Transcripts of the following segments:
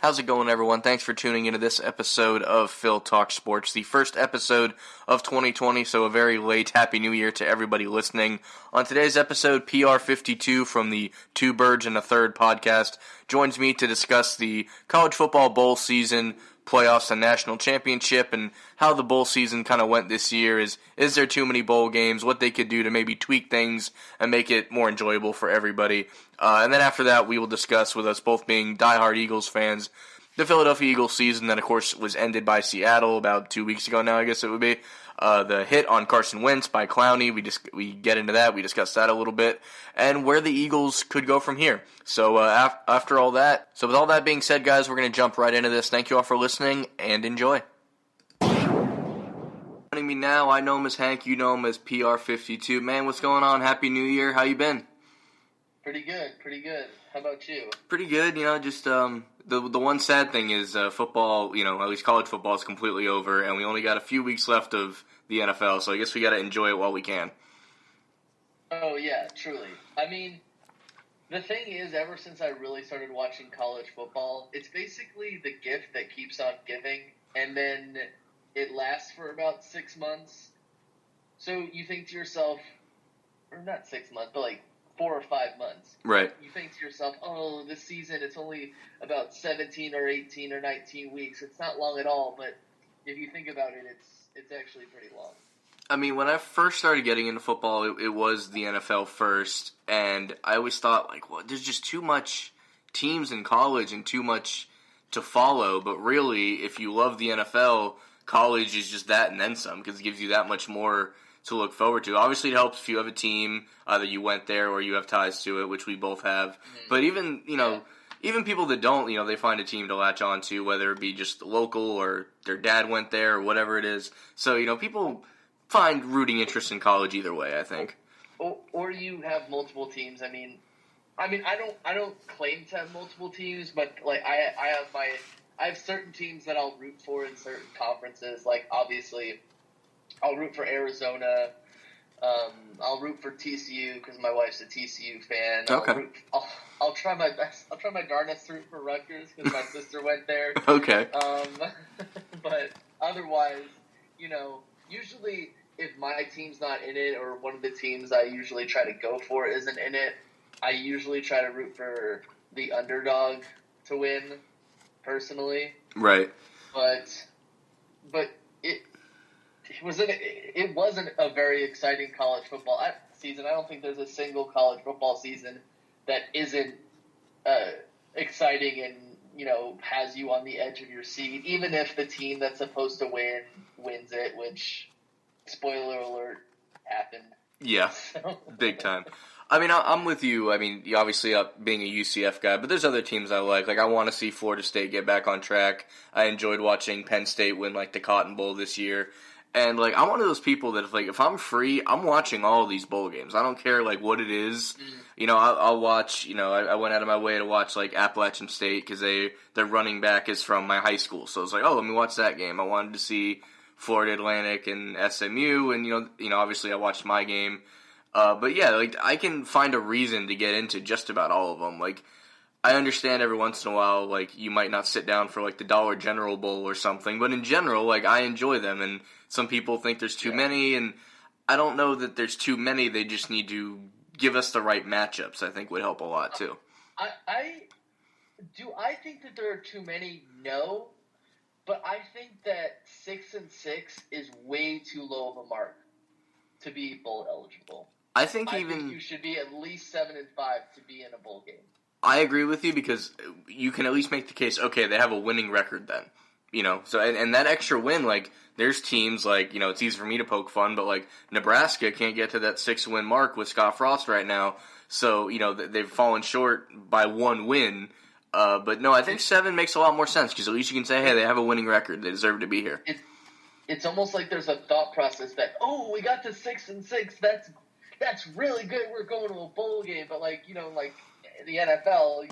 How's it going, everyone? Thanks for tuning into this episode of Phil Talk Sports, the first episode of 2020, so a very late Happy New Year to everybody listening. On today's episode, PR52 from the Two Birds and a Third podcast joins me to discuss the college football bowl season, playoffs and national championship, and how the bowl season kind of went this year. Is there too many bowl games? What they could do to maybe tweak things and make it more enjoyable for everybody. And then after that, we will discuss, with us both being diehard Eagles fans, the Philadelphia Eagles season that, of course, was ended by Seattle about 2 weeks ago now, I guess it would be. The hit on Carson Wentz by Clowney, we get into that, we discuss that a little bit, and where the Eagles could go from here. So after all that, so with all that being said, guys, we're going to jump right into this. Thank you all for listening, and enjoy. Joining me now, I know him as Hank, you know him as PR52. Man, what's going on? Happy New Year. How you been? Pretty good. How about you? Pretty good, just the one sad thing is football, at least college football is completely over, and we only got a few weeks left of the NFL, so I guess we got to enjoy it while we can. Oh, yeah, truly. I mean, the thing is, ever since I really started watching college football, it's basically the gift that keeps on giving, and then it lasts for about 6 months. So you think to yourself, or not 6 months, but 4 or 5 months. Right. You think to yourself, oh, this season, it's only about 17 or 18 or 19 weeks. It's not long at all, but if you think about it, it's actually pretty long. I mean, when I first started getting into football, it was the NFL first, and I always thought, there's just too much teams in college and too much to follow, but really, if you love the NFL, college is just that and then some, because it gives you that much more to look forward to. Obviously, it helps if you have a team, either you went there or you have ties to it, which we both have. Mm-hmm. But even, even people that don't, they find a team to latch on to, whether it be just local or their dad went there or whatever it is. So, people find rooting interest in college either way, I think. Or you have multiple teams. I mean, I don't claim to have multiple teams, but I have certain teams that I'll root for in certain conferences. Obviously, I'll root for Arizona. I'll root for TCU because my wife's a TCU fan. Okay. I'll try my best. I'll try my darndest to root for Rutgers because my sister went there. Okay. But otherwise, usually if my team's not in it or one of the teams I usually try to go for isn't in it, I usually try to root for the underdog to win, personally. Right. But it wasn't a very exciting college football season. I don't think there's a single college football season that isn't exciting and has you on the edge of your seat, even if the team that's supposed to win wins it, which, spoiler alert, happened. Yeah, big time. I mean, I'm with you. I mean, obviously, being a UCF guy, but there's other teams I like. I want to see Florida State get back on track. I enjoyed watching Penn State win, the Cotton Bowl this year. And, I'm one of those people that, if I'm free, I'm watching all of these bowl games. I don't care, what it is. I'll watch, I went out of my way to watch, Appalachian State because their running back is from my high school. So it's let me watch that game. I wanted to see Florida Atlantic and SMU, and, obviously I watched my game. But, yeah, I can find a reason to get into just about all of them. I understand every once in a while, you might not sit down for, the Dollar General Bowl or something, but in general, I enjoy them, and some people think there's too many, and I don't know that there's too many. They just need to give us the right matchups, I think would help a lot, too. I think that there are too many? No, but I think that 6-6 is way too low of a mark to be bowl eligible. I think you should be at least 7-5 to be in a bowl game. I agree with you because you can at least make the case, okay, they have a winning record then. So and that extra win, there's teams it's easy for me to poke fun, but Nebraska can't get to that 6-win mark with Scott Frost right now. So, they've fallen short by one win. But no, I think 7 makes a lot more sense because at least you can say, hey, they have a winning record. They deserve to be here. It's almost like there's a thought process that, we got to 6-6. That's really good. We're going to a bowl game. But the NFL,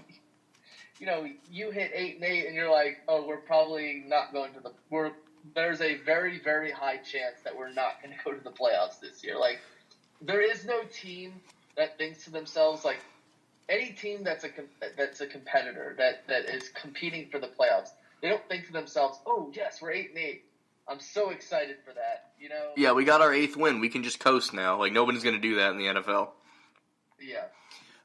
you hit 8-8 and you're like, oh, we're probably not going to there's a very, very high chance that we're not going to go to the playoffs this year. There is no team that thinks to themselves, any team that's a competitor that is competing for the playoffs, they don't think to themselves, "Oh yes, we're 8-8. I'm so excited for that." You know? Yeah, we got our 8th win. We can just coast now. Like nobody's going to do that in the NFL. Yeah.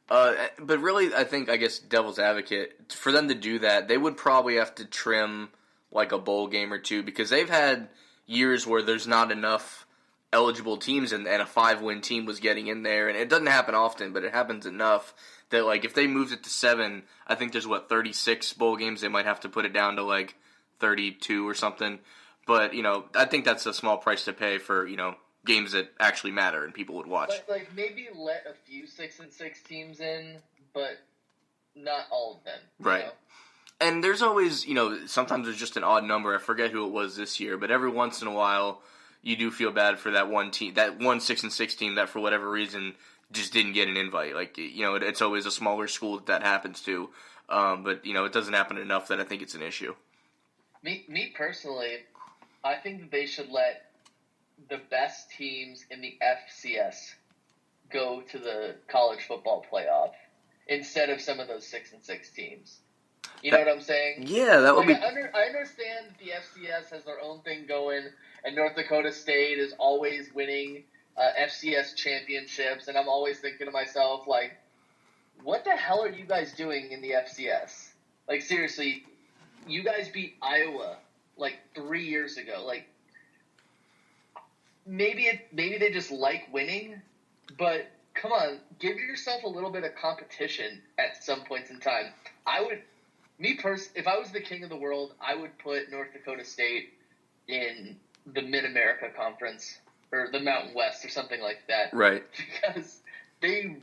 But really, I guess devil's advocate, for them to do that, they would probably have to trim like a bowl game or two because they've had years where there's not enough eligible teams and a 5-win team was getting in there. And it doesn't happen often, but it happens enough that like if they moved it to 7, I think there's 36 bowl games. They might have to put it down to like 32 or something. But, I think that's a small price to pay for, games that actually matter and people would watch. Like maybe let a few 6-6 teams in, but not all of them. Right. And there's always, sometimes there's just an odd number. I forget who it was this year, but every once in a while you do feel bad for that one team, that one 6-6 team that for whatever reason just didn't get an invite. Like, it's always a smaller school that happens to. But, it doesn't happen enough that I think it's an issue. Me personally, I think that they should let the best teams in the FCS go to the college football playoff instead of some of those 6-6 teams. You know what I'm saying? Yeah, that would be. I understand that the FCS has their own thing going, and North Dakota State is always winning FCS championships, and I'm always thinking to myself, like, what the hell are you guys doing in the FCS? Like, seriously, you guys beat Iowa like 3 years ago. Like, maybe they just like winning, but come on, give yourself a little bit of competition at some points in time. If I was the king of the world, I would put North Dakota State in the Mid-America Conference or the Mountain West or something like that. Right. Because they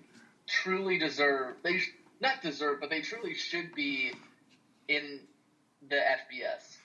truly but they truly should be in the FBS.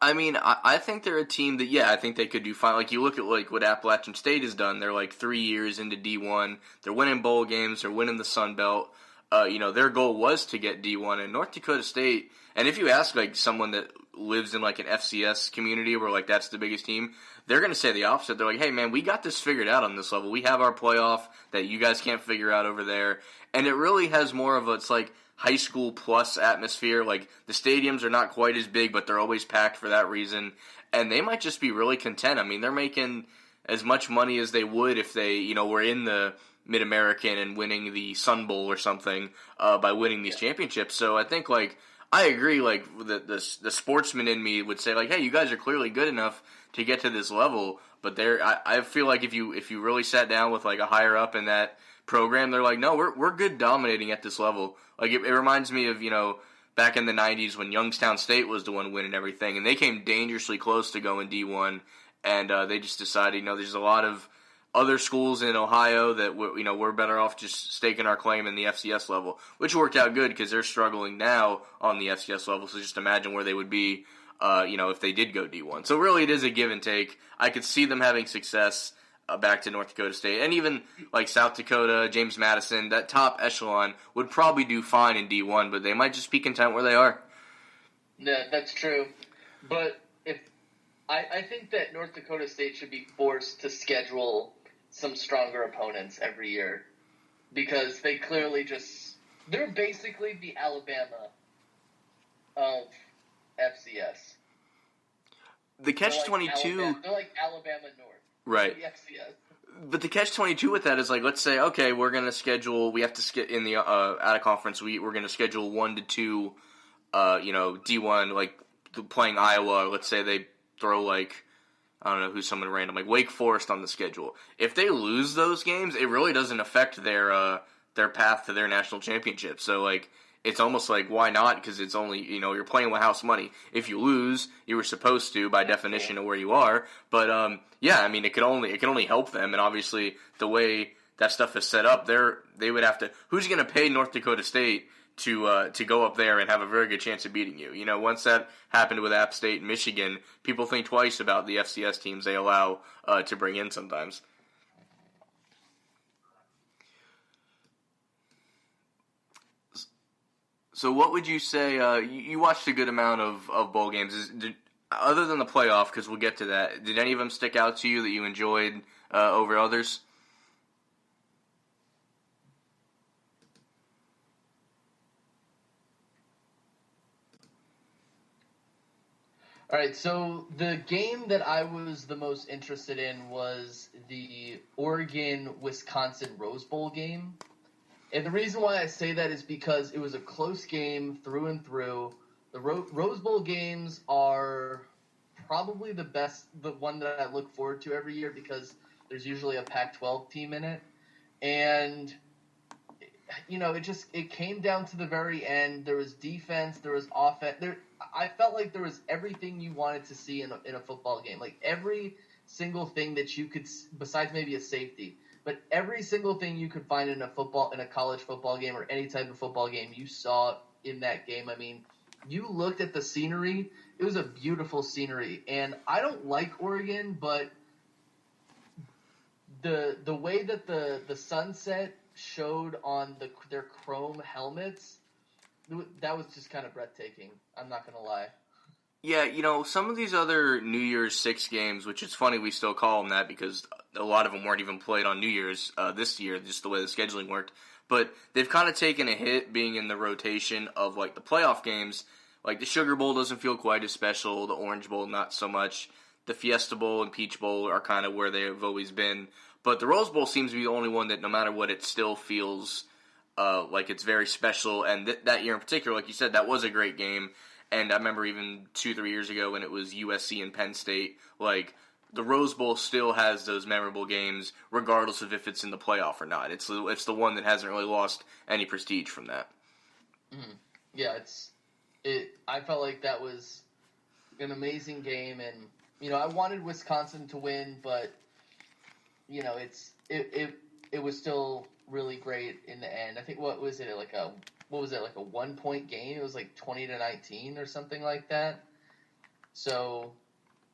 I mean, I think they're a team that, I think they could do fine. Like, you look at, like, what Appalachian State has done. They're, like, 3 years into D1. They're winning bowl games. They're winning the Sun Belt. Their goal was to get D1. And North Dakota State, and if you ask, like, someone that lives in, like, an FCS community where, like, that's the biggest team, they're going to say the opposite. They're like, hey, man, we got this figured out on this level. We have our playoff that you guys can't figure out over there. And it really has more of it's like, high school plus atmosphere. Like, the stadiums are not quite as big, but they're always packed for that reason. And they might just be really content. I mean, they're making as much money as they would if they, were in the Mid-American and winning the Sun Bowl or something by winning these championships. So I think, like, I agree, like, the sportsman in me would say, like, hey, you guys are clearly good enough to get to this level. But I feel like if you really sat down with, like, a higher up in that program, they're like, no, we're good dominating at this level. Like, it reminds me of, back in the 90s when Youngstown State was the one winning everything, and they came dangerously close to going D1, and they just decided, there's a lot of other schools in Ohio that, we're better off just staking our claim in the FCS level, which worked out good because they're struggling now on the FCS level, so just imagine where they would be, if they did go D1. So really it is a give and take. I could see them having success back to North Dakota State. And even like South Dakota, James Madison, that top echelon would probably do fine in D1, but they might just be content where they are. Yeah, that's true. But I think that North Dakota State should be forced to schedule some stronger opponents every year because they clearly they're basically the Alabama of FCS. The catch-22... They're like Alabama North. Right. FCS. But the catch-22 with that is, like, let's say, okay, we're going to schedule, we have to in the out-of-conference, we're going to schedule 1 to 2, D1, like, playing Iowa, or let's say they throw, like, I don't know who's someone random, like Wake Forest on the schedule. If they lose those games, it really doesn't affect their path to their national championship. So, like, it's almost like, why not? Because it's only, you're playing with house money. If you lose, you were supposed to, by definition of where you are. But, I mean, it can only help them. And obviously, the way that stuff is set up, they would have to, who's going to pay North Dakota State to go up there and have a very good chance of beating you? Once that happened with App State and Michigan, people think twice about the FCS teams they allow to bring in sometimes. So what would you say, you watched a good amount of bowl games, other than the playoff, because we'll get to that, did any of them stick out to you that you enjoyed over others? All right, so the game that I was the most interested in was the Oregon-Wisconsin Rose Bowl game. And the reason why I say that is because it was a close game through and through. The Rose Bowl games are probably the best, the one that I look forward to every year because there's usually a Pac-12 team in it. And, it came down to the very end. There was defense, there was offense. I felt like there was everything you wanted to see in a football game. Like every single thing that you could, besides maybe a safety, but every single thing you could find in a college football game or any type of football game, you saw in that game. I mean, you looked at the scenery. It was a beautiful scenery. And I don't like Oregon, but the way that the sunset showed on their chrome helmets, that was just kind of breathtaking. I'm not going to lie. Yeah, some of these other New Year's Six games, which is funny we still call them that because a lot of them weren't even played on New Year's this year, just the way the scheduling worked. But they've kind of taken a hit being in the rotation of, like, the playoff games. Like, the Sugar Bowl doesn't feel quite as special. The Orange Bowl, not so much. The Fiesta Bowl and Peach Bowl are kind of where they've always been. But the Rose Bowl seems to be the only one that, no matter what, it still feels like it's very special. And that year in particular, like you said, that was a great game. And I remember even 2-3 years ago when it was USC and Penn State, like, the Rose Bowl still has those memorable games, regardless of if it's in the playoff or not. It's the one that hasn't really lost any prestige from that. Mm-hmm. Yeah, I felt like that was an amazing game, and I wanted Wisconsin to win, but it was still really great in the end. I think what was it like a 1-point game? It was like 20-19 or something like that. So,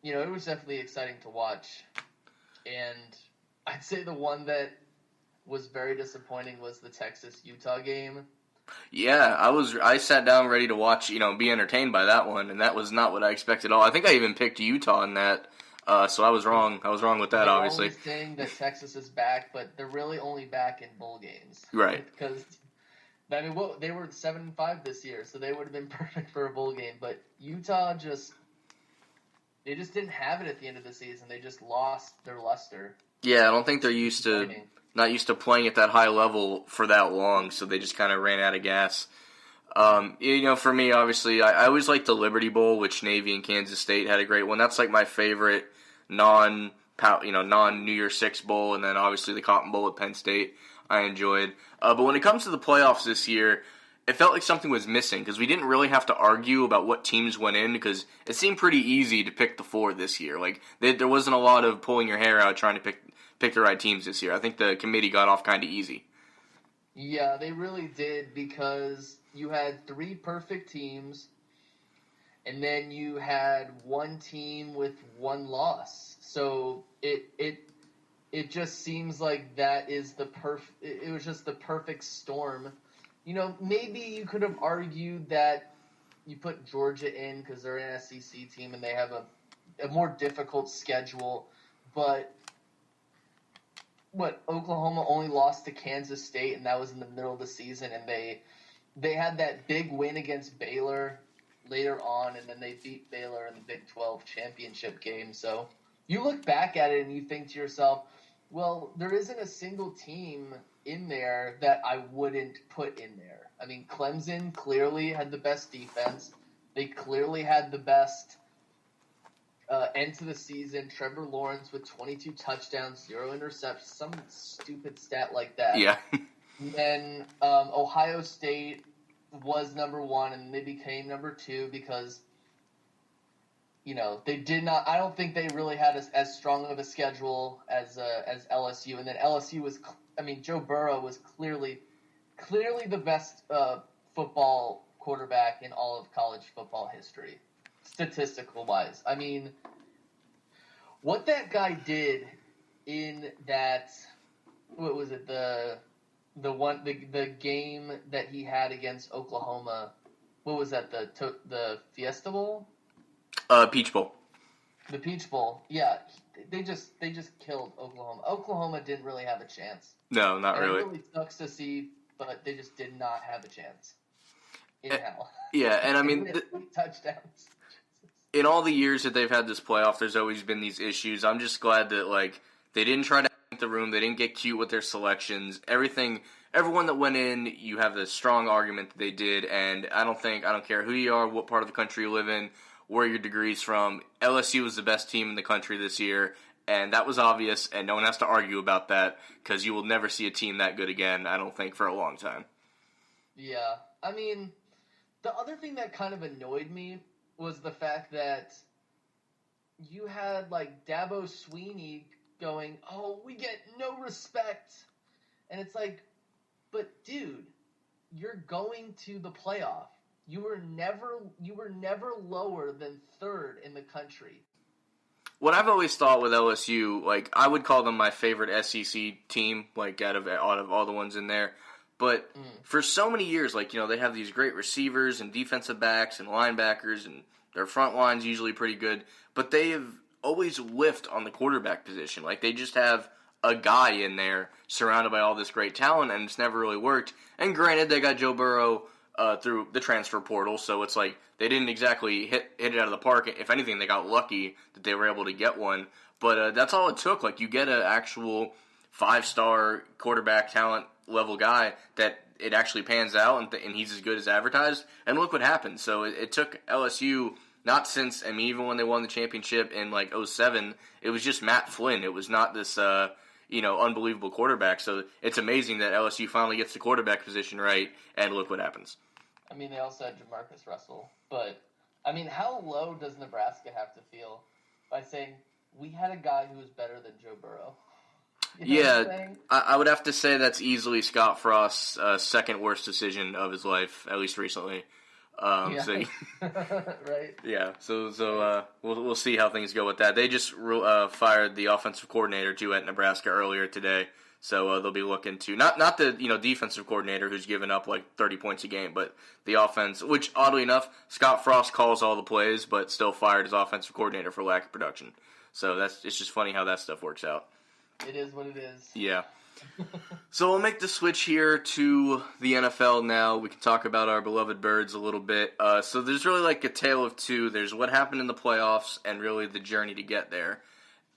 it was definitely exciting to watch. And I'd say the one that was very disappointing was the Texas-Utah game. Yeah, I sat down ready to watch, be entertained by that one, and that was not what I expected at all. I think I even picked Utah in that, so I was wrong. I was wrong with that, obviously. They're always saying that Texas is back, but they're really only back in bowl games. Right. Because, they were 7-5 this year, so they would have been perfect for a bowl game. But Utah they just didn't have it at the end of the season. They just lost their luster. Yeah, I don't think they're not used to playing at that high level for that long, so they just kind of ran out of gas. For me, obviously, I always liked the Liberty Bowl, which Navy and Kansas State had a great one. That's like my favorite non-New Year's Six bowl, and then obviously the Cotton Bowl at Penn State I enjoyed. But when it comes to the playoffs this year, it felt like something was missing because we didn't really have to argue about what teams went in because it seemed pretty easy to pick the four this year. Like there wasn't a lot of pulling your hair out trying to pick the right teams this year. I think the committee got off kind of easy. Yeah, they really did because you had 3 perfect teams, and then you had one team with 1 loss. So it just seems like that is it was just the perfect storm. Maybe you could have argued that you put Georgia in because they're an SEC team and they have a more difficult schedule, but Oklahoma only lost to Kansas State, and that was in the middle of the season, and they had that big win against Baylor later on, and then they beat Baylor in the Big 12 championship game. So you look back at it and you think to yourself, well, there isn't a single team in there that I wouldn't put in there. I mean, Clemson clearly had the best defense. They clearly had the best end to the season. Trevor Lawrence with 22 touchdowns, 0 interceptions, some stupid stat like that. Yeah. And then Ohio State was number 1, and they became number 2 because, they did not. I don't think they really had as strong of a schedule as LSU. And then LSU was, Joe Burrow was clearly the best football quarterback in all of college football history, statistical wise. I mean, what that guy did in that, what was it, the game that he had against Oklahoma? What was that, the Fiesta Bowl? Peach Bowl. The Peach Bowl, yeah. They just killed Oklahoma. Oklahoma didn't really have a chance. No, not really. It really sucks to see, but they just did not have a chance in hell. Yeah, and I mean, touchdowns. in all the years that they've had this playoff, there's always been these issues. I'm just glad that, like, they didn't try to hack the room. They didn't get cute with their selections. Everyone that went in, you have the strong argument that they did, and I don't care who you are, what part of the country you live in, where your degree's from. LSU was the best team in the country this year, and that was obvious, and no one has to argue about that, because you will never see a team that good again, I don't think, for a long time. Yeah. I mean, the other thing that kind of annoyed me was the fact that you had, like, Dabo Sweeney going, oh, we get no respect. And it's like, but dude, you're going to the playoff. You were never lower than third in the country. What I've always thought with LSU, like, I would call them my favorite SEC team, like, out of all the ones in there. But for so many years, like, you know, they have these great receivers and defensive backs and linebackers, and their front line's usually pretty good. But they have always whiffed on the quarterback position. Like, they just have a guy in there surrounded by all this great talent, and it's never really worked. And granted, they got Joe Burrow through the transfer portal, so it's like they didn't exactly hit it out of the park. If anything, they got lucky that they were able to get one. But that's all it took. Like, you get an actual 5-star quarterback talent level guy that it actually pans out, and he's as good as advertised. And look what happened. So it took LSU, not since, I mean, even when they won the championship in like 2007, it was just Matt Flynn. It was not this unbelievable quarterback. So it's amazing that LSU finally gets the quarterback position right, and look what happens. I mean, they also had Jamarcus Russell. But, I mean, how low does Nebraska have to feel by saying, we had a guy who was better than Joe Burrow? You know I would have to say that's easily Scott Frost's second worst decision of his life, at least recently. Right. Yeah. So we'll see how things go with that. They just fired the offensive coordinator too at Nebraska earlier today, so they'll be looking to not the defensive coordinator who's given up like 30 points a game, but the offense. Which oddly enough, Scott Frost calls all the plays, but still fired his offensive coordinator for lack of production. So it's just funny how that stuff works out. It is what it is. Yeah. So we'll make the switch here to the NFL now. We can talk about our beloved Birds a little bit. So there's really like a tale of two. There's what happened in the playoffs and really the journey to get there.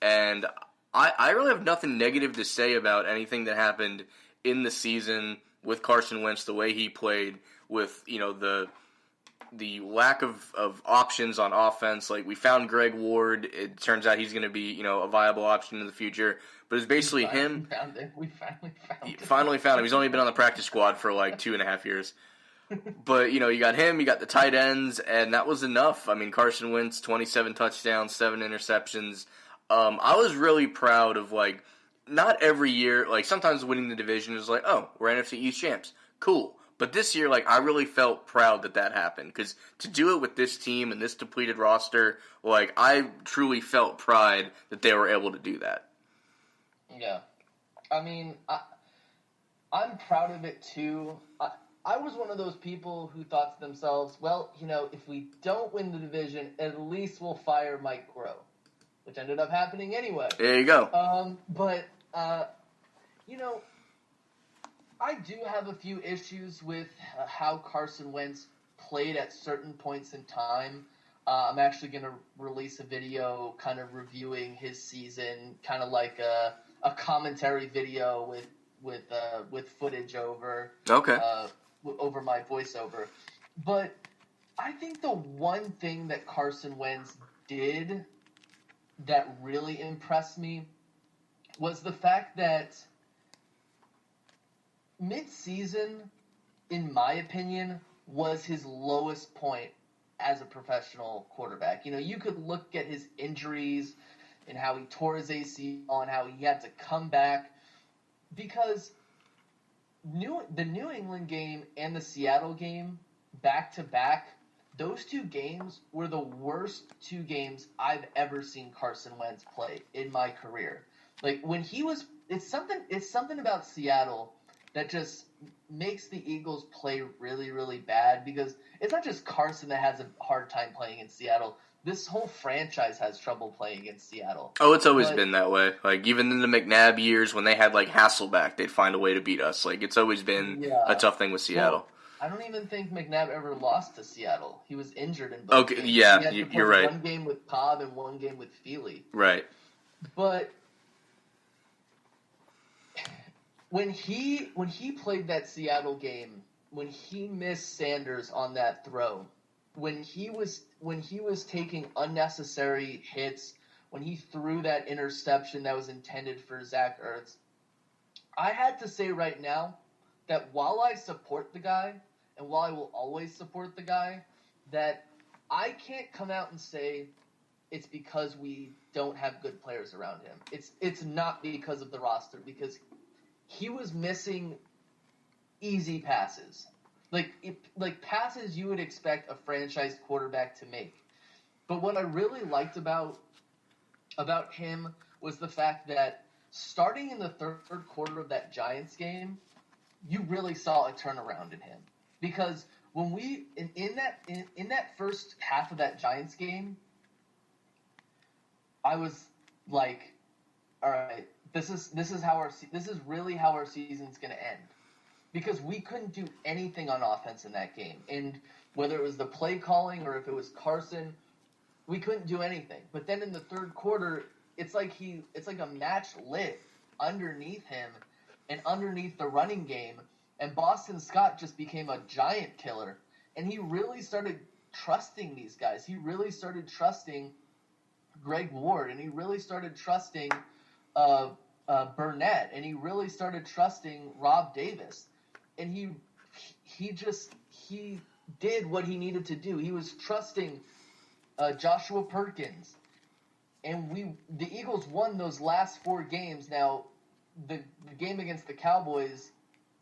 And I really have nothing negative to say about anything that happened in the season with Carson Wentz, the way he played, with the lack of options on offense. Like, we found Greg Ward. It turns out he's going to be, a viable option in the future. But it's basically him. We finally found him. He's only been on the practice squad for like 2.5 years. But, you got him, you got the tight ends, and that was enough. I mean, Carson Wentz, 27 touchdowns, 7 interceptions. I was really proud of, like, not every year, like, sometimes winning the division is like, oh, we're NFC East champs. Cool. But this year, like, I really felt proud that happened. Because to do it with this team and this depleted roster, like, I truly felt pride that they were able to do that. Yeah. I mean, I'm proud of it, too. I was one of those people who thought to themselves, well, if we don't win the division, at least we'll fire Mike Groh. Which ended up happening anyway. There you go. I do have a few issues with how Carson Wentz played at certain points in time. I'm actually going to release a video kind of reviewing his season, kind of like a commentary video with footage over over my voiceover. But I think the one thing that Carson Wentz did that really impressed me was the fact that mid-season, in my opinion, was his lowest point as a professional quarterback. You could look at his injuries and how he tore his ACL and how he had to come back, because the New England game and the Seattle game, back-to-back, those two games were the worst two games I've ever seen Carson Wentz play in my career. Like, when it's something about Seattle that just makes the Eagles play really, really bad, because it's not just Carson that has a hard time playing in Seattle. This whole franchise has trouble playing in Seattle. Oh, it's always been that way. Like, even in the McNabb years when they had, like, Hasselbeck, they'd find a way to beat us. Like, it's always been a tough thing with Seattle. I don't even think McNabb ever lost to Seattle. He was injured in both games. Yeah, he had to play you're right. One game with Cobb and one game with Feely. Right. But when he played that Seattle game, when he missed Sanders on that throw, when he was taking unnecessary hits, when he threw that interception that was intended for Zach Ertz, I had to say right now that while I support the guy, and while I will always support the guy, that I can't come out and say it's because we don't have good players around him. It's not because of the roster, because he was missing easy passes. Like passes you would expect a franchise quarterback to make. But what I really liked about him was the fact that starting in the third quarter of that Giants game, you really saw a turnaround in him. Because when we in that first half of that Giants game, I was like, all right, this is really how our season's going to end. Because we couldn't do anything on offense in that game. And whether it was the play calling or if it was Carson, we couldn't do anything. But then in the third quarter, it's like a match lit underneath him and underneath the running game. And Boston Scott just became a giant killer. And he really started trusting these guys. He really started trusting Greg Ward. And he really started trusting Burnett. And he really started trusting Rob Davis. And he did what he needed to do. He was trusting Joshua Perkins. And the Eagles won those last 4 games. Now, the game against the Cowboys,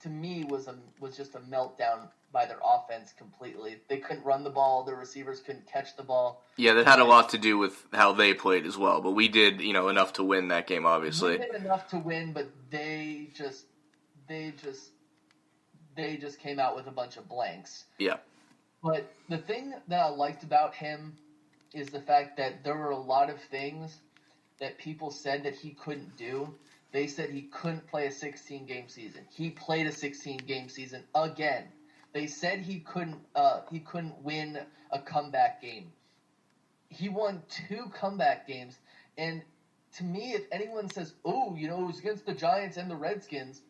to me, was just a meltdown by their offense completely. They couldn't run the ball. Their receivers couldn't catch the ball. Yeah, that had a lot to do with how they played as well. But we did, enough to win that game, obviously. We did enough to win, but they just came out with a bunch of blanks. Yeah. But the thing that I liked about him is the fact that there were a lot of things that people said that he couldn't do. They said he couldn't play a 16-game season. He played a 16-game season again. They said he couldn't win a comeback game. He won 2 comeback games. And to me, if anyone says, it was against the Giants and the Redskins,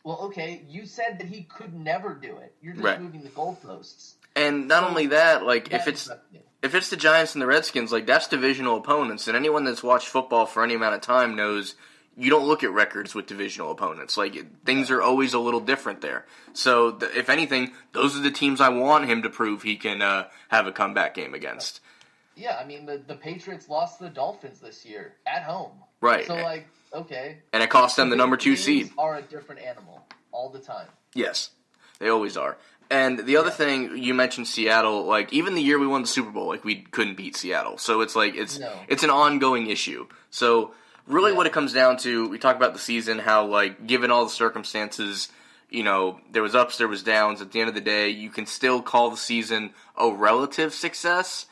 well, okay, you said that he could never do it. You're just moving the goalposts. And not only that, if it's the Giants and the Redskins, that's divisional opponents. And anyone that's watched football for any amount of time knows you don't look at records with divisional opponents. Things are always a little different there. So, if anything, those are the teams I want him to prove he can have a comeback game against. Yeah, I mean, the Patriots lost to the Dolphins this year at home. Right. So, okay. And it cost them the number 2 seed. Are a different animal all the time. Yes, they always are. And the other thing, you mentioned Seattle, even the year we won the Super Bowl, we couldn't beat Seattle. So it's it's an ongoing issue. So really what it comes down to, we talk about the season, how given all the circumstances, there was ups, there was downs. At the end of the day, you can still call the season a relative success.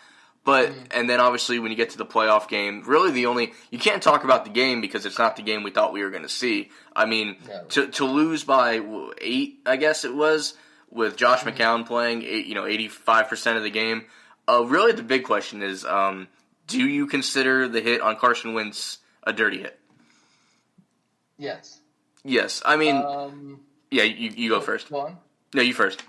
But, and then obviously when you get to the playoff game, really you can't talk about the game because it's not the game we thought we were going to see. I mean, to lose by 8, I guess it was, with Josh McCown playing 85% of the game. Really the big question is, do you consider the hit on Carson Wentz a dirty hit? Yes. Yes. I mean, you go first. Go on. No, you first.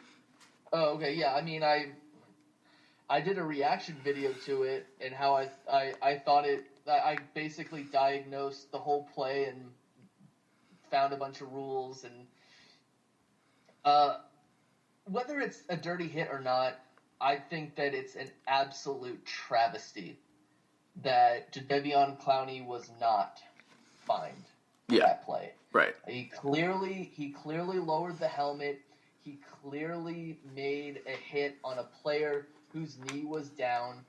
Oh, okay. Yeah, I mean, I did a reaction video to it and how I thought it. I basically diagnosed the whole play and found a bunch of rules and whether it's a dirty hit or not, I think that it's an absolute travesty that Jadeveon Clowney was not fined for that play. Right. He clearly lowered the helmet. He clearly made a hit on a player whose knee was down.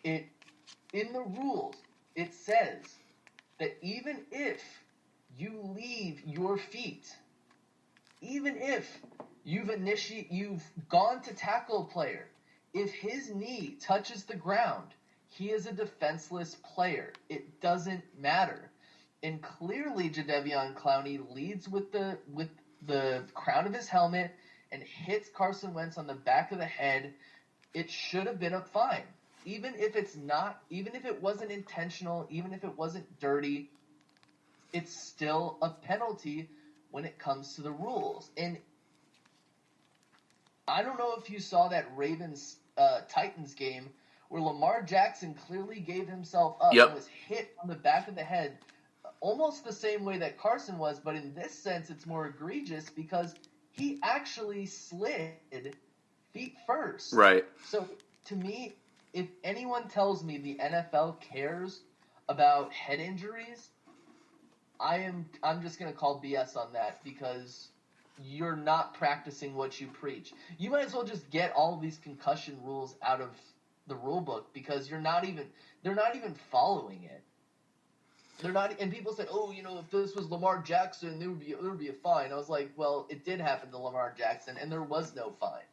In the rules, it says that even if you leave your feet, even if you've gone to tackle a player, if his knee touches the ground, he is a defenseless player. It doesn't matter. And clearly Jadeveon Clowney leads with the crown of his helmet and hits Carson Wentz on the back of the head, it should have been a fine. Even if it wasn't intentional, even if it wasn't dirty, it's still a penalty when it comes to the rules. And I don't know if you saw that Ravens-Titans game where Lamar Jackson clearly gave himself up and was hit on the back of the head almost the same way that Carson was, but in this sense it's more egregious because he actually slid feet first. Right. So to me, if anyone tells me the NFL cares about head injuries, I'm just going to call BS on that because you're not practicing what you preach. You might as well just get all of these concussion rules out of the rule book because they're not even following it. They're not, and people said, "Oh, if this was Lamar Jackson, there would be a fine." I was like, "Well, it did happen to Lamar Jackson, and there was no fine."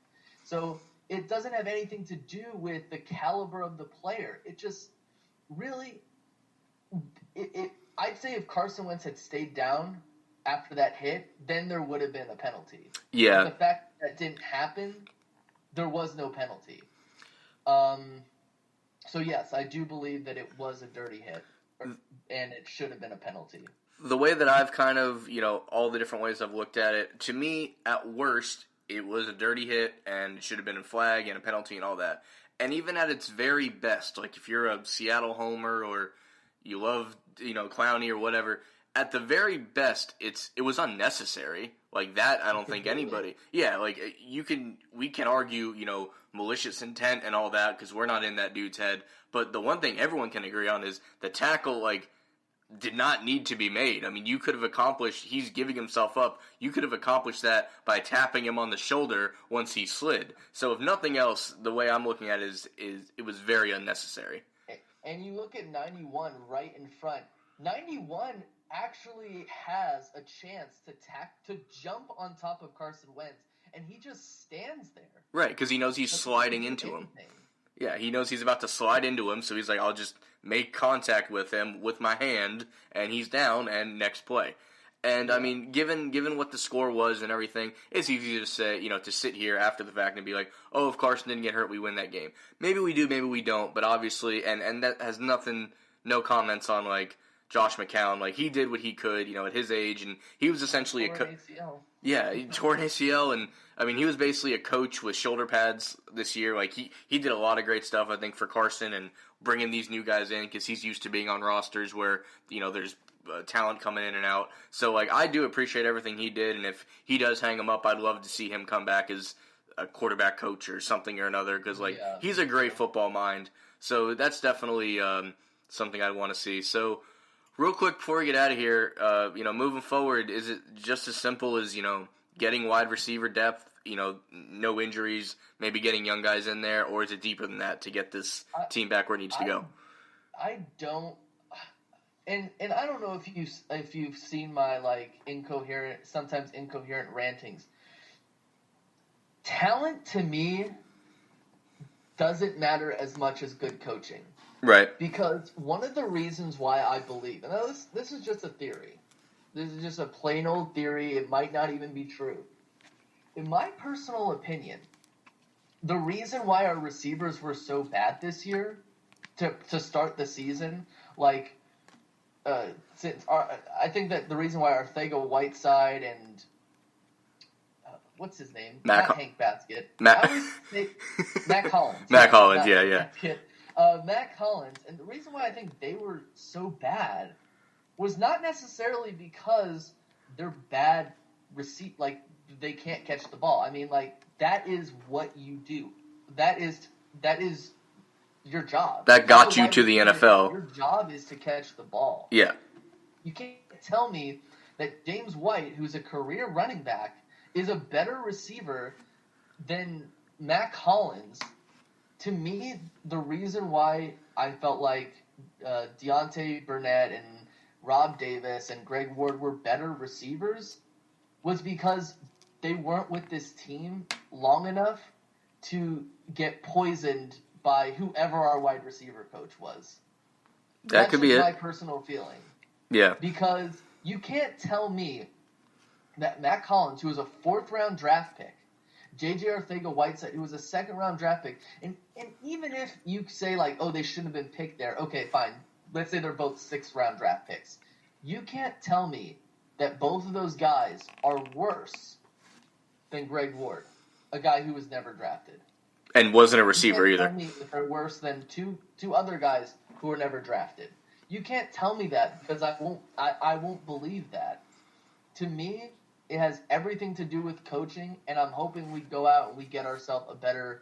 So it doesn't have anything to do with the caliber of the player. It just really, I'd say if Carson Wentz had stayed down after that hit, then there would have been a penalty. Yeah. But the fact that didn't happen, there was no penalty. So yes, I do believe that it was a dirty hit, and it should have been a penalty. The way that I've kind of, all the different ways I've looked at it, to me, at worst, it was a dirty hit and it should have been a flag and a penalty and all that. And even at its very best, like if you're a Seattle homer or you love, Clowney or whatever, at the very best, it was unnecessary. Like that, I don't think anybody. Yeah, like we can argue, malicious intent and all that because we're not in that dude's head. But the one thing everyone can agree on is the tackle, did not need to be made. I mean, you could have accomplished. He's giving himself up. You could have accomplished that by tapping him on the shoulder once he slid. So if nothing else, the way I'm looking at it is it was very unnecessary. And you look at 91 right in front. 91 actually has a chance to jump on top of Carson Wentz, and he just stands there. Right, because he knows he's sliding into him. Yeah, he knows he's about to slide into him, so he's like, I'll just make contact with him with my hand, and he's down, and next play. And, I mean, given what the score was and everything, it's easy to say, to sit here after the fact and be like, oh, if Carson didn't get hurt, we win that game. Maybe we do, maybe we don't, but obviously, and that has no comments on, Josh McCown. He did what he could, at his age, and he was essentially ACL. Yeah, he tore an ACL, and, I mean, he was basically a coach with shoulder pads this year. He did a lot of great stuff, I think, for Carson and bringing these new guys in because he's used to being on rosters where, there's talent coming in and out. So, I do appreciate everything he did, and if he does hang him up, I'd love to see him come back as a quarterback coach or something or another because, he's a great football mind. So that's definitely something I'd want to see. So, real quick before we get out of here, moving forward, is it just as simple as, getting wide receiver depth, no injuries, maybe getting young guys in there, or is it deeper than that to get this team back where it needs to go? I don't, and I don't know if you've seen my sometimes incoherent rantings. Talent to me doesn't matter as much as good coaching. Right. Because one of the reasons why I believe, and this is just a theory. This is just a plain old theory. It might not even be true. In my personal opinion, the reason why our receivers were so bad this year to start the season, I think that the reason why Arcega-Whiteside and what's his name? Not Hank Basket. Matt Collins. Matt Collins, yeah. Matt Collins, and the reason why I think they were so bad was not necessarily because they're bad they can't catch the ball. I mean, that is what you do. That is your job. That got you to the NFL. Your job is to catch the ball. Yeah. You can't tell me that James White, who's a career running back, is a better receiver than Matt Collins. To me, the reason why I felt like Deontay Burnett and Rob Davis and Greg Ward were better receivers was because they weren't with this team long enough to get poisoned by whoever our wide receiver coach was. That could be it. That's my personal feeling. Yeah. Because you can't tell me that Matt Collins, who was a 4th-round draft pick, J.J. Arcega-Whiteside, who was a second-round draft pick. And even if you say, like, oh, they shouldn't have been picked there, okay, fine. Let's say they're both sixth-round draft picks. You can't tell me that both of those guys are worse than Greg Ward, a guy who was never drafted. And wasn't a receiver either. You can't tell me that they're worse than two other guys who were never drafted. You can't tell me that because I won't believe that. To me, it has everything to do with coaching, and I'm hoping we go out and we get ourselves a better,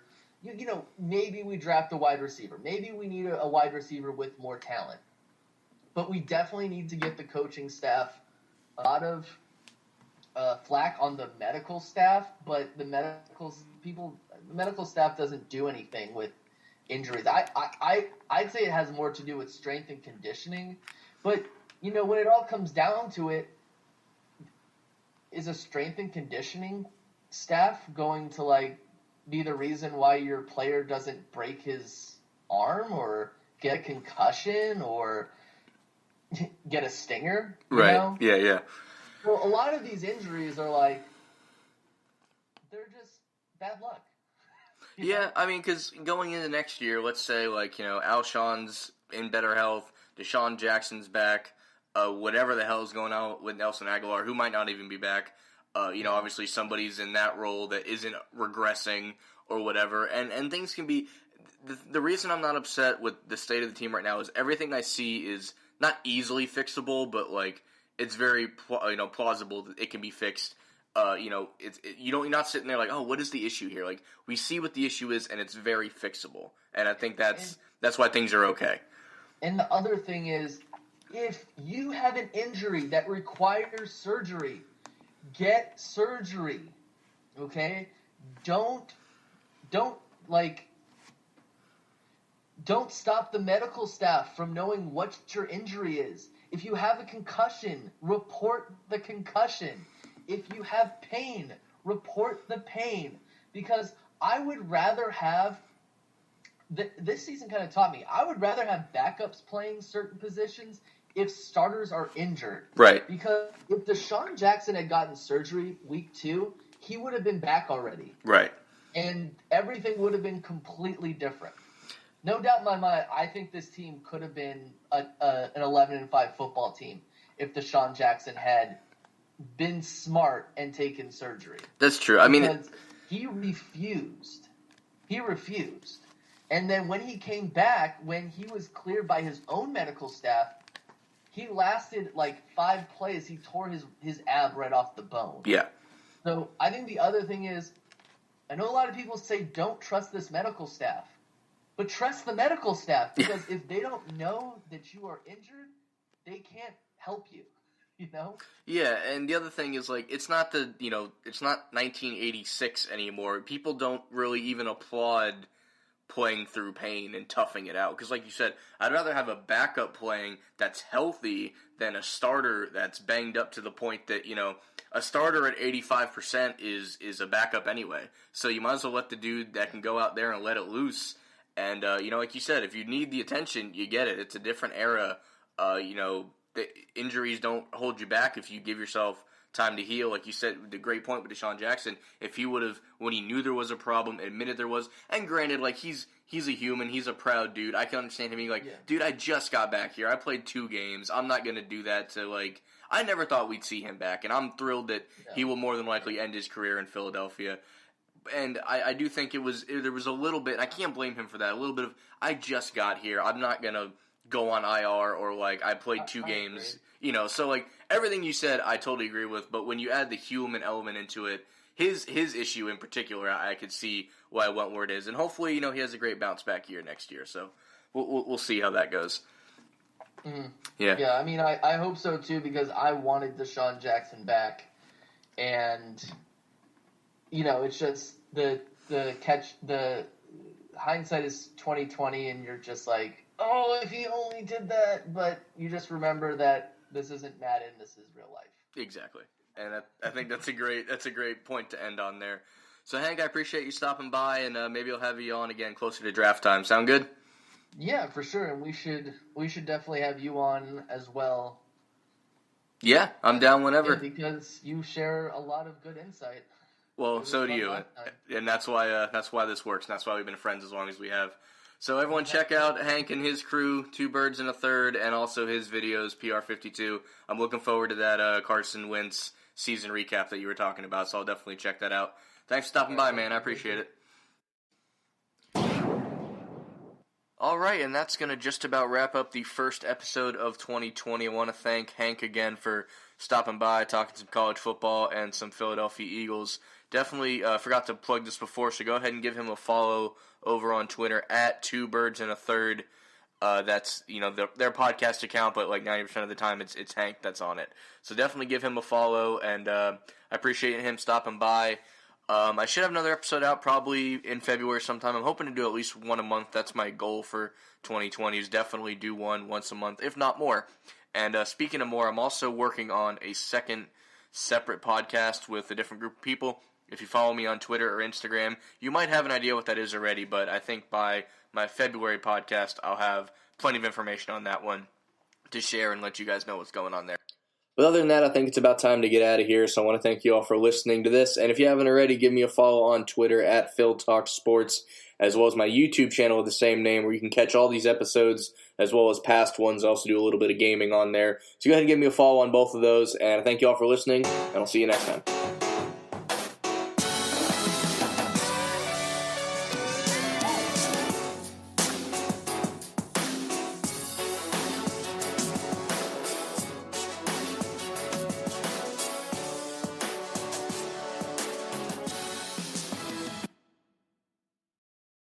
maybe we draft a wide receiver. Maybe we need a wide receiver with more talent. But we definitely need to get the coaching staff a lot of flack on the medical staff, but the medical staff doesn't do anything with injuries. I'd say it has more to do with strength and conditioning, but when it all comes down to it, is a strength and conditioning staff going to be the reason why your player doesn't break his arm or get a concussion or get a stinger? Right. Yeah. Well, a lot of these injuries are they're just bad luck. Yeah, I mean, because going into next year, let's say, Alshon's in better health, Deshaun Jackson's back, whatever the hell is going on with Nelson Aguilar, who might not even be back. Obviously somebody's in that role that isn't regressing or whatever, and things can be. The reason I'm not upset with the state of the team right now is everything I see is not easily fixable, but it's very plausible that it can be fixed. You're not sitting there oh, what is the issue here? We see what the issue is, and it's very fixable, and I think that's why things are okay. And the other thing is, if you have an injury that requires surgery, get surgery. Okay? Don't stop the medical staff from knowing what your injury is. If you have a concussion, report the concussion. If you have pain, report the pain. Because I would rather have this season kind of taught me, I would rather have backups playing certain positions if starters are injured. Right. Because if Deshaun Jackson had gotten surgery week 2, he would have been back already. Right. And everything would have been completely different. No doubt in my mind, I think this team could have been an 11-5 football team if Deshaun Jackson had been smart and taken surgery. That's true. I mean, he refused. He refused. And then when he came back, when he was cleared by his own medical staff, he lasted 5 plays. He tore his ab right off the bone. Yeah. So I think the other thing is, I know a lot of people say don't trust this medical staff. But trust the medical staff, because if they don't know that you are injured, they can't help you. Yeah, and the other thing is it's not it's not 1986 anymore. People don't really even applaud playing through pain and toughing it out, because like you said, I'd rather have a backup playing that's healthy than a starter that's banged up to the point that a starter at 85% is a backup anyway. So you might as well let the dude that can go out there and let it loose. And like you said, if you need the attention, you get it. It's a different era. The injuries don't hold you back if you give yourself time to heal. Like you said, the great point with Deshaun Jackson, if he would have, when he knew there was a problem, admitted there was, and granted, he's a human, he's a proud dude. I can understand him being dude, I just got back here. I played 2 games. I'm not going to do that to, I never thought we'd see him back, and I'm thrilled that he will more than likely end his career in Philadelphia. And I do think there was a little bit, and I can't blame him for that, a little bit of, I just got here. I'm not going to go on IR or I played 2 games, so everything you said I totally agree with, but when you add the human element into it, his issue in particular, I could see why it went where it is, and hopefully he has a great bounce back year next year, so we'll see how that goes. Mm-hmm. Yeah, I mean I hope so too, because I wanted Deshaun Jackson back, and it's just the hindsight is 20/20, and you're just oh, if he only did that, but you just remember that this isn't Madden, this is real life. Exactly, and I think that's a great point to end on there. So Hank, I appreciate you stopping by, and maybe I'll have you on again closer to draft time. Sound good? Yeah, for sure, and we should definitely have you on as well. Yeah, I'm down whenever. Because you share a lot of good insight. Well, so do you, and that's why this works. And that's why we've been friends as long as we have. So everyone, check out Hank and his crew, 2 Birds and a Third, and also his videos, PR52. I'm looking forward to that Carson Wentz season recap that you were talking about. So I'll definitely check that out. Thanks for stopping by, man. I appreciate it. All right, and that's going to just about wrap up the first episode of 2020. I want to thank Hank again for stopping by, talking some college football and some Philadelphia Eagles. Definitely forgot to plug this before, so go ahead and give him a follow over on Twitter at 2 Birds and a Third. That's their podcast account, but like 90% of the time it's Hank that's on it. So definitely give him a follow, and I appreciate him stopping by. I should have another episode out probably in February sometime. I'm hoping to do at least one a month. That's my goal for 2020 is definitely do one once a month, if not more. And speaking of more, I'm also working on a second separate podcast with a different group of people. If you follow me on Twitter or Instagram, you might have an idea what that is already, but I think by my February podcast, I'll have plenty of information on that one to share and let you guys know what's going on there. But other than that, I think it's about time to get out of here, so I want to thank you all for listening to this. And if you haven't already, give me a follow on Twitter at PhilTalkSports, as well as my YouTube channel with the same name, where you can catch all these episodes, as well as past ones. I also do a little bit of gaming on there. So go ahead and give me a follow on both of those, and I thank you all for listening, and I'll see you next time.